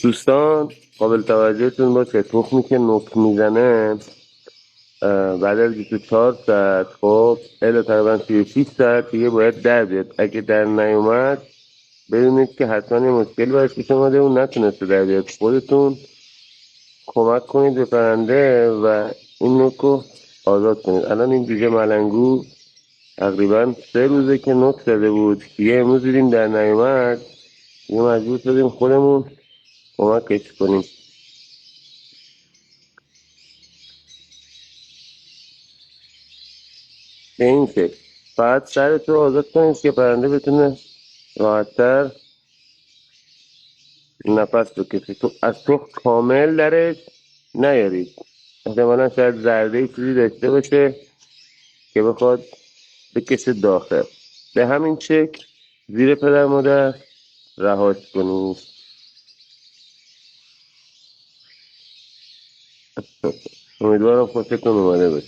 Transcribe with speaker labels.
Speaker 1: دوستان قابل توجهتون باشه تخمی که نوک میزنه بعد از 24 ساعت خب الا تقریبا 36 ساعت دیگه باید در بیاد. اگه در نیومد بدونید که حتما یه مشکلی باید پیش اومده و نتونسته در بیاد. خودتون کمک کنید به پرنده و این نوک رو آزاد کنید. الان این جوجه ملنگو تقریبا 3 روزه که نوک زده بود، یه امروز دیدیم در نیومد، یه مجبور شدیم خودمون کمکش کنیم. به این شکل فقط سرت رو آزاد کنید که پرنده بتونه راحتتر نفس بکشه. تو از تخم کامل درش نیارید، احتمالا شاید زرده چیزی داشته باشه که بخواد بکشه داخل. به همین شکل زیر پدر مادر رهاش کنید. امیدوارم خوشتون اومده باشه.